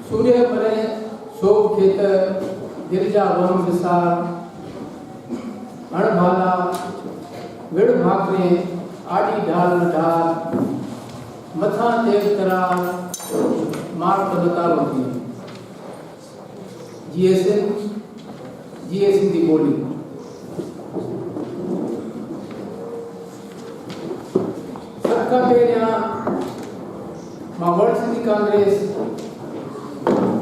सूर्य परे शोभ खेत गिरजा वम विसार अणभाला विड़ भाकरे आड़ी ढाल ढाल मथा तेज करा मार पदता होती जीए सिंधी बोली सबका पहिरियां मां वर्ल्ड सिंधी कांग्रेस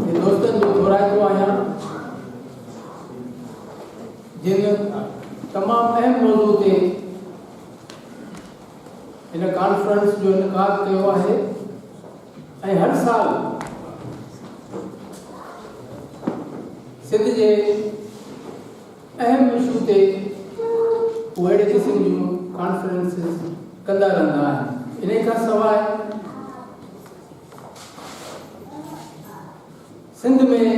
जे दोस्तन जो घुराईंदो आहियां जिन तमाम अहम मौजू ते इन कॉन्फ्रेंस जो इनकाद कयो आहे ऐं हर साल सिंध जे अहम इशू ते अहिड़े क़िस्म जूं कॉन्फ्रेंसिस कंदा रहंदा आहिनि। इन खां सवाइ सिंध में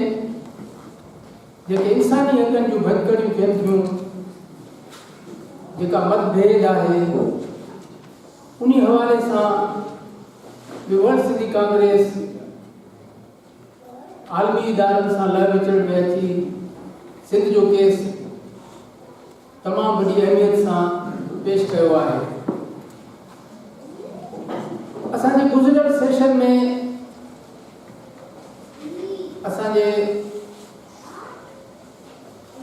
जेके इंसानी हक़नि जूं भटकड़ियूं थियनि थियूं जेका मतभेद आहे उन हवाले सां वर्ल्ड सिंधी कांग्रेस आलमी इदारनि सां लह विचड़ में अची सिंध जो केस तमामु वॾी अहमियत सां पेश कयो आहे। असांजे गुज़िरियल सेशन में असांजे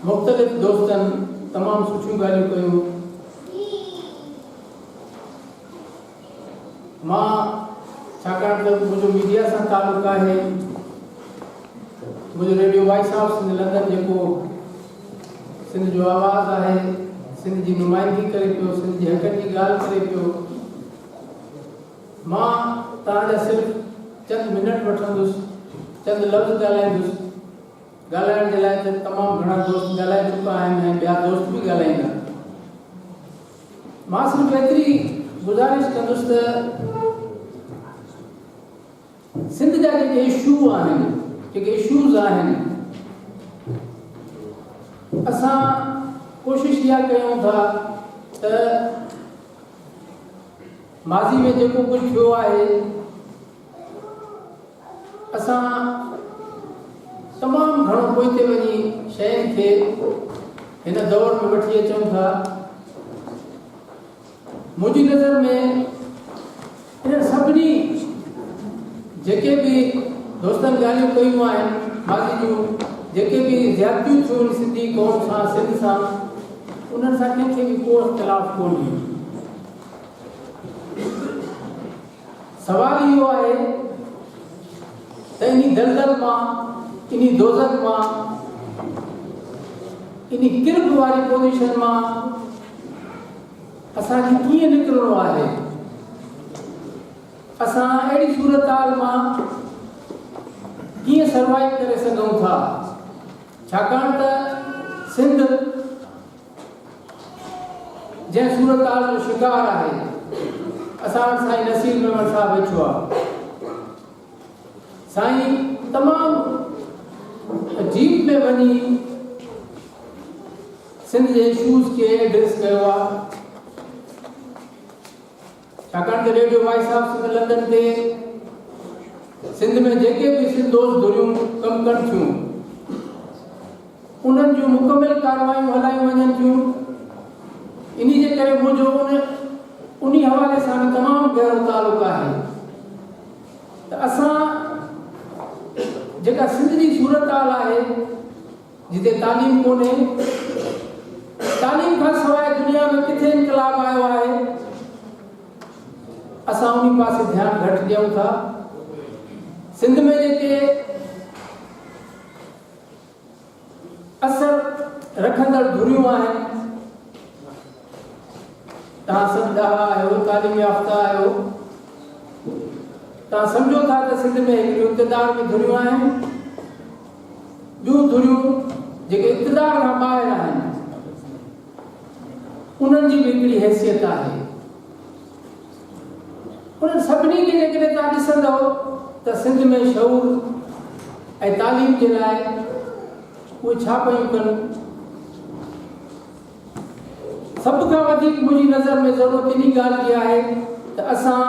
मुख़्तलिफ़ दोस्तनि तमामु सुठियूं ॻाल्हियूं कयूं। मां छाकाणि त मुंहिंजो मीडिया सां तालुक़ु आहे, मुंहिंजो radio voice of Sindh London जेको सिंध जो आवाज़ आहे, सिंध जी नुमाइंदगी करे पियो, सिंध जे हक़नि जी ॻाल्हि करे पियो, मां तव्हांजा सिर्फ़ु चंद मिनट वठंदुसि, चंद लफ़्ज़ ॻाल्हाईंदुसि। ॻाल्हाइण जे लाइ त तमामु घणा दोस्त ॻाल्हाए चुका आहिनि ऐं ॿिया दोस्त बि ॻाल्हाईंदा। मां सिर्फ़ु एतिरी गुज़ारिश कंदुसि त सिंध जा जेके इशू आहिनि, जेके इशूज़ आहिनि, असां कोशिशि इहा कयूं था त माज़ी में जेको कुझु थियो आहे असां तमामु घणो पोइते वञी शयुनि खे हिन दौर में वठी अचूं था। मुंहिंजी नज़र में इन सभिनी जेके बि दोस्तनि ॻाल्हियूं कयूं आहिनि माज़ी जूं, जेके बि ज़्यादतियूं थियूं सिंधी क़ौम सां, सिंध सां, उन्हनि सां कंहिंखे बि को इख़्तिलाफ़ कोन्हे। सवाल इहो आहे त इन दलदल मां, इन दोज़ख मां, इन किरब वारी पोज़ीशन मां असांखे कीअं निकिरणो आहे। असां अहिड़ी सूरत हाल मां कीअं सर्वाइव करे सघूं था, छाकाणि त सिंध जंहिं सूरत हाल जो शिकार आहे, असां वटि साईं नसीर मेमण साहब वेठो आहे। साईं तमामु अजीब में वञी सिंध जे इशूज़ खे एड्रेस कयो आहे, छाकाणि त radio voice of Sindh London ते सिंध में जेके बि सिंधोज़ धुरियूं कमु कनि थियूं, उन्हनि जूं मुकमिल कार्रवाइयूं हलायूं वञनि थियूं। इन जे करे मुंहिंजो उन हवाले सां तमामु गहरो तालुक़ु आहे त असां जेका सिंध जी सूरत हाल आहे, जिते तालीम कोन्हे, तालीम खां सवाइ दुनिया में किथे इनकलाब आयो आहे, असां उन पासे ध्यानु घटि ॾियूं था। सिंध में जेके असर रखंदड़ धुरियूं आहिनि, तव्हां सभु ॾाढा आहियो, तालीम याफ़्ता आहियो, तव्हां सम्झो था त सिंध में हिकिड़ियूं इक़्तिदार में धुरियूं आहिनि, ॿियूं धुरियूं जेके इक़्तिदार खां ॿाहिरि आहिनि, उन्हनि जी बि हिकिड़ी हैसियत आहे। उन्हनि सभिनी खे जेकॾहिं तव्हां ॾिसंदव त सिंध में शऊर ऐं तालीम जे लाइ उहे छा पियूं कनि। सभ खां वधीक मुंहिंजी नज़र में ज़रूरत इन ॻाल्हि जी आहे त असां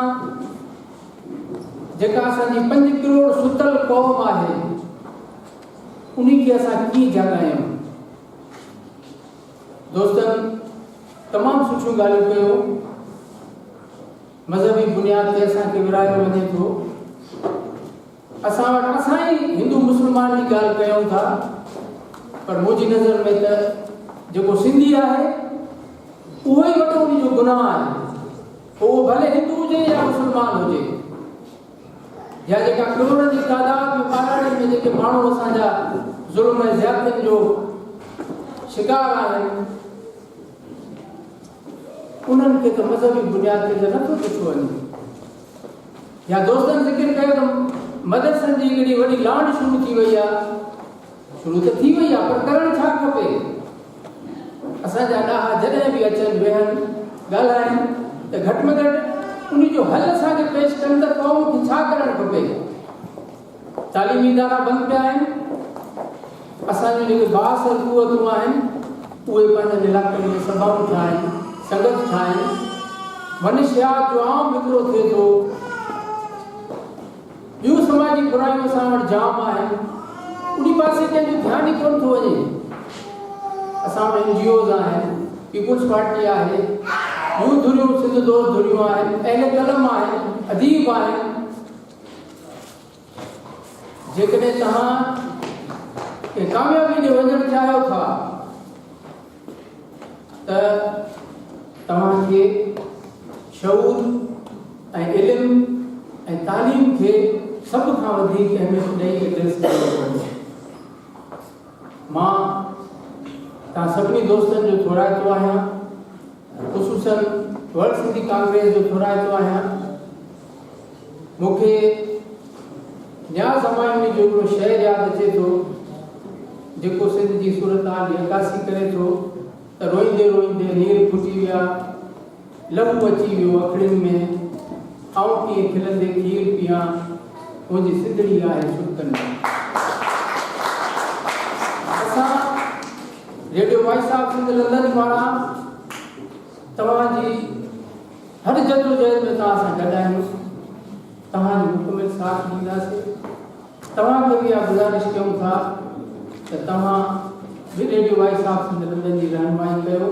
जेका असांजी 5 करोड़ सुतल क़ौम आहे, उन्हीं के असां कीअं जाॻायूं। दोस्तन तमामु सुठियूं ॻाल्हियूं कयो। मज़हबी बुनियाद ते असांखे विरायो वञे थो। असां वटि असां ई हिंदू मुस्लमान जी ॻाल्हि कयूं था, पर मुंहिंजी नज़र में त जेको सिंधी आहे उहो ई वॾो उन जो गुनाह आहे। उहो भले हिंदू हुजे या मुस्लमान हुजे, या जेका करोड़नि जी तादाद में पाराड़ी में जेके माण्हू असांजा ज़ुल्म ऐं ज़्यादतियुनि जो शिकार आहिनि, उन्हनि खे त मज़हबी बुनियाद ते नथो ॾिठो वञे। या दोस्तनि ज़िक्र कयो त मदरसनि जी हिकिड़ी वॾी लांड शुरू थी वई आहे। शुरू त थी वई आहे, पर करणु छा खपे? असांजा ॾाहा जॾहिं बि अचनि वेहनि ॻाल्हाइनि त घटि में घटि उन जो हल असांखे पेश कनि त क़ौम खे छा करणु खपे। तालीमी इदारा बंदि पिया आहिनि। असांजूं जेके बासर कुवतूं आहिनि उहे पंहिंजनि इलाइक़नि में सभाऊं ठाहिनि, संगत ठाहिनि, मनुष्यात जो आम विकिरो थिए थो। ॿियूं समाजी बुरायूं असां वटि जाम आहिनि, उन पासे कंहिंजो ध्यानु ई कोन थो वञे। असां वटि NGOs आहिनि, पीपुल्स पार्टी आहे, ॿियूं धुरियूं सिंध दोस्त धुरियूं आहिनि, अहले कलम आहिनि, अदीब आहिनि। जेकॾहिं तव्हां कामयाबी ॾे वञणु चाहियो था त तव्हांखे शऊर ऐं इल्मु ऐं तालीम खे सभ खां वधीक अहमियत ॾेई एड्रेस करणो पवंदो। मां तव्हां सभिनी दोस्तनि जो थोराइतो आहियां, ख़ुसूसन वर्ल्ड सिंधी कांग्रेस जो थोराइतो आहियां। मूंखे न्याज़ हमायूं जो हिकिड़ो शहर यादि अचे थो, जेको सिंध जी सूरत हाल जी अकासी करे थो त रोईंदे रोईंदे नीर फुटी विया, लहू अची वियो अखियुनि में, आऊं कीअं खिलंदे खीर पियां, मुंहिंजी सिंधड़ी आहे सुर्खनि में। असां radio voice of Sindh London वारा तव्हांजी हर जदोजहद में तव्हां सां गॾु आहियूं, तव्हांजो मुकमिल साथ ॾींदासीं। तव्हांखे बि इहा गुज़ारिश कयूं था त तव्हां बि radio voice of Sindh London जी रहनुमाई कयो,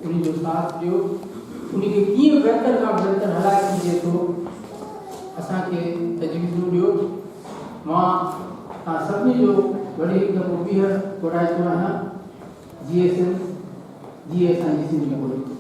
उन जो साथ ॾियो, उनखे कीअं बहितर खां बहितर हलाए सघिजे थो असांखे तजवीज़ूं ॾियो। मां तव्हां सभिनी जो वरी हिकु दफ़ो ॿीहर घुराईंदो आहियां, जीअं असांजी सिंधी ॿोली।